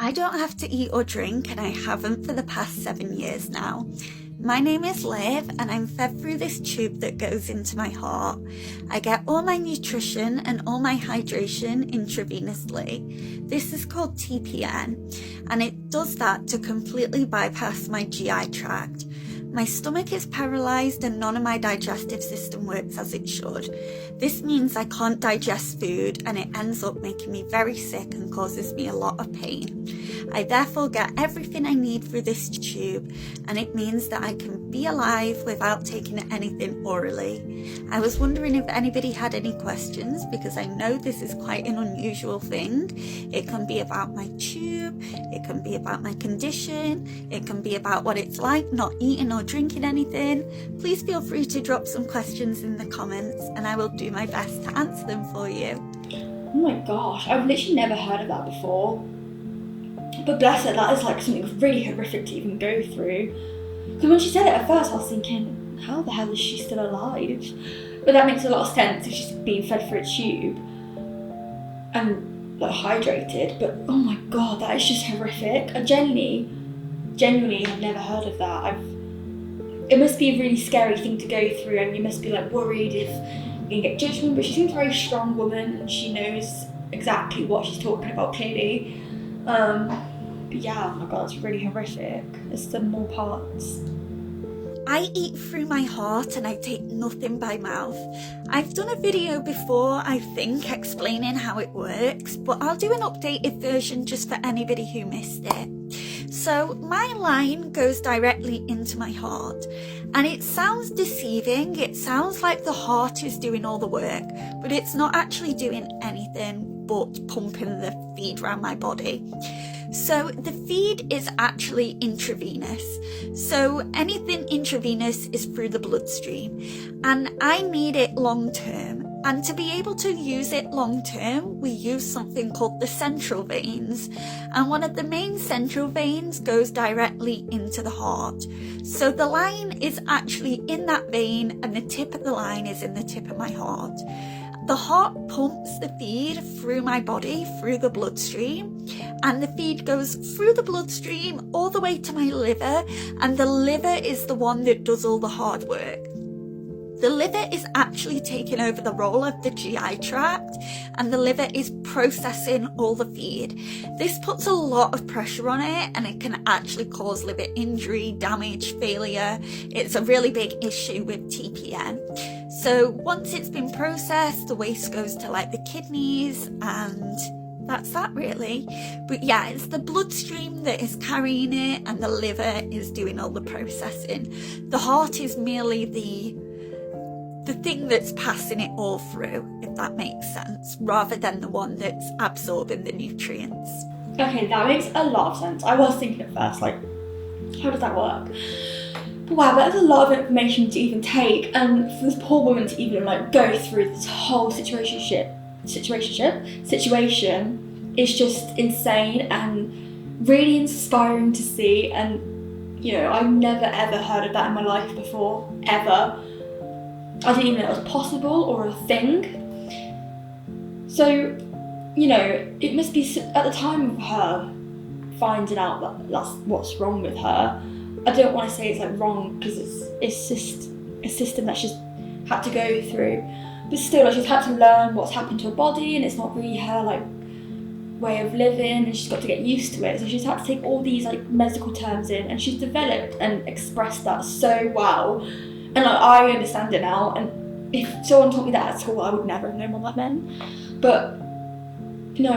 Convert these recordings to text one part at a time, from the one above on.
I don't have to eat or drink, and I haven't for the past 7 years now. My name is Liv, and I'm fed through this tube that goes into my heart. I get all my nutrition and all my hydration intravenously. This is called TPN, and it does that to completely bypass my GI tract. My stomach is paralysed and none of my digestive system works as it should. This means I can't digest food, and it ends up making me very sick and causes me a lot of pain. I therefore get everything I need through this tube, and it means that I can be alive without taking anything orally. I was wondering if anybody had any questions, because I know this is quite an unusual thing. It can be about my tube, it can be about my condition, it can be about what it's like not eating or drinking anything. Please feel free to drop some questions in the comments, and I will do my best to answer them for you. Oh my gosh, I've literally never heard of that before. But bless her, that is like something really horrific to even go through. Because when she said it at first, I was thinking, how the hell is she still alive? But that makes a lot of sense if she's being fed through a tube and like hydrated. But oh my god, that is just horrific. I genuinely have never heard of that. It must be a really scary thing to go through, and you must be like worried if you're gonna get judgment. But she seems a very strong woman, and she knows exactly what she's talking about clearly. But yeah, oh my god, it's really horrific. There's some more parts. I eat through my heart and I take nothing by mouth. I've done a video before, I think, explaining how it works, but I'll do an updated version just for anybody who missed it. So my line goes directly into my heart, and it sounds deceiving. It sounds like the heart is doing all the work, but it's not actually doing anything but pumping the feed around my body. So the feed is actually intravenous. So anything intravenous is through the bloodstream, and I need it long term. And to be able to use it long term, we use something called the central veins. And one of the main central veins goes directly into the heart. So the line is actually in that vein, and the tip of the line is in the tip of my heart. The heart pumps the feed through my body, through the bloodstream, and the feed goes through the bloodstream all the way to my liver, and the liver is the one that does all the hard work. The liver is actually taking over the role of the GI tract, and the liver is processing all the feed. This puts a lot of pressure on it, and it can actually cause liver injury, damage, failure. It's a really big issue with TPN. So once it's been processed, the waste goes to like the kidneys, and that's that really. But yeah, it's the bloodstream that is carrying it, and the liver is doing all the processing. The heart is merely the thing that's passing it all through, if that makes sense, rather than the one that's absorbing the nutrients. Okay, that makes a lot of sense. I was thinking at first, like, how does that work? But wow, that is a lot of information to even take, and for this poor woman to even like go through this whole situation is just insane and really inspiring to see. And you know, I've never ever heard of that in my life before, ever. I didn't even know it was possible or a thing. So, you know, it must be at the time of her finding out that that's what's wrong with her. I don't want to say it's like wrong, because it's just a system that she's had to go through. But still, like, she's had to learn what's happened to her body, and it's not really her like way of living, and she's got to get used to it. So she's had to take all these like medical terms in, and she's developed and expressed that so well. And like, I understand it now, and if someone taught me that at school, I would never have known what that meant. But you know,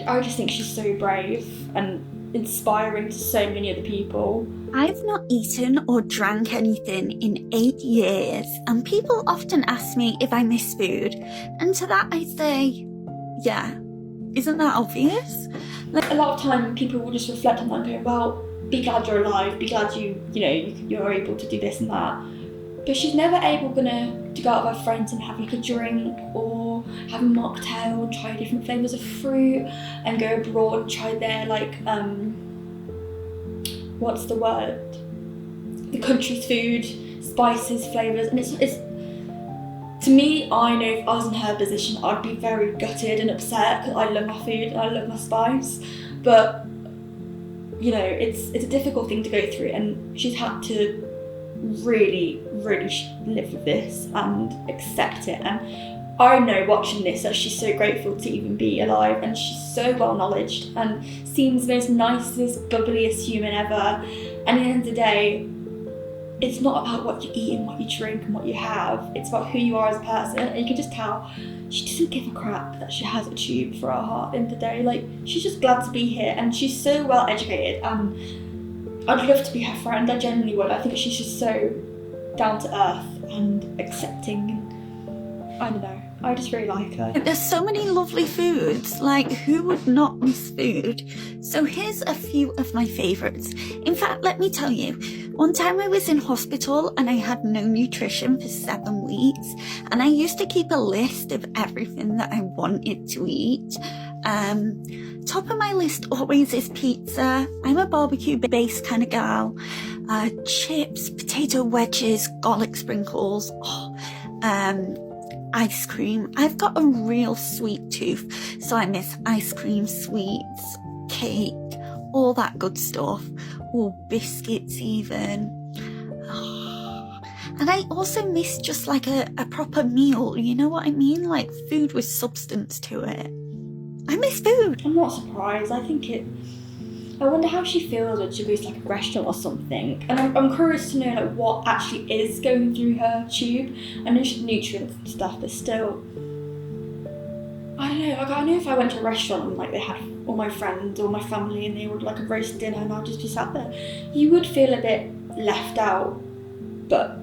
I just think she's so brave and inspiring to so many other people. I've not eaten or drank anything in 8 years, and people often ask me if I miss food, and to that I say, yeah. Isn't that obvious? Like, a lot of time people will just reflect on that and go, well, be glad you're alive, be glad you're able to do this and that. But she's never gonna go out with her friends and have like a drink, or have a mocktail and try different flavours of fruit, and go abroad and try their like what's the word? The country's food, spices, flavours. And it's to me, I know if I was in her position, I'd be very gutted and upset, because I love my food and I love my spice. But you know, it's a difficult thing to go through, and she's had to really live with this and accept it. And I know watching this that she's so grateful to even be alive, and she's so well knowledged and seems the most nicest, bubbliest human ever. And at the end of the day, it's not about what you eat and what you drink and what you have, it's about who you are as a person. And you can just tell she doesn't give a crap that she has a tube for her heart in the day. Like, she's just glad to be here, and she's so well educated, and I'd love to be her friend. I genuinely would. I think she's just so down to earth and accepting, and I don't know, I just really like her. There's so many lovely foods, like who would not miss food? So here's a few of my favourites. In fact, let me tell you, one time I was in hospital and I had no nutrition for 7 weeks, and I used to keep a list of everything that I wanted to eat. Top of my list always is pizza. I'm a barbecue based kind of gal. Chips, potato wedges, garlic sprinkles, ice cream. I've got a real sweet tooth, so I miss ice cream, sweets, cake, all that good stuff. Or biscuits even. And I also miss just like a proper meal, you know what I mean? Like food with substance to it. I miss food. I'm not surprised. I wonder how she feels when she goes to like a restaurant or something. And I'm curious to know like what actually is going through her tube. I know she's nutrients and stuff, but still, I don't know. Like, I know if I went to a restaurant and like they had all my friends or my family and they would like a roast dinner and I'd just be sat there, you would feel a bit left out. But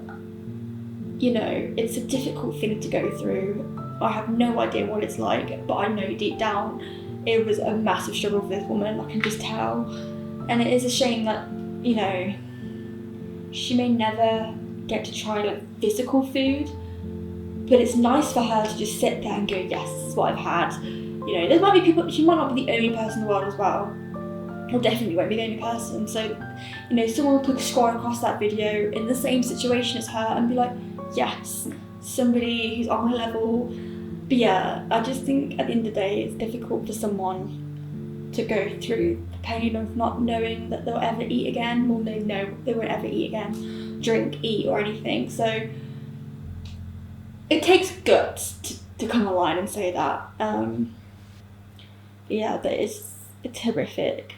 you know, it's a difficult thing to go through. I have no idea what it's like, but I know deep down it was a massive struggle for this woman. I can just tell. And it is a shame that, you know, she may never get to try like physical food, but it's nice for her to just sit there and go, yes, this is what I've had. You know, there might be people, she might not be the only person in the world as well, or definitely won't be the only person. So, you know, someone could scroll across that video in the same situation as her and be like, yes, somebody who's on her level. But yeah, I just think at the end of the day, it's difficult for someone to go through the pain of not knowing that they'll ever eat again. Well, they know they won't ever eat again, drink, eat, or anything. So it takes guts to come online and say that. Yeah, that it's horrific.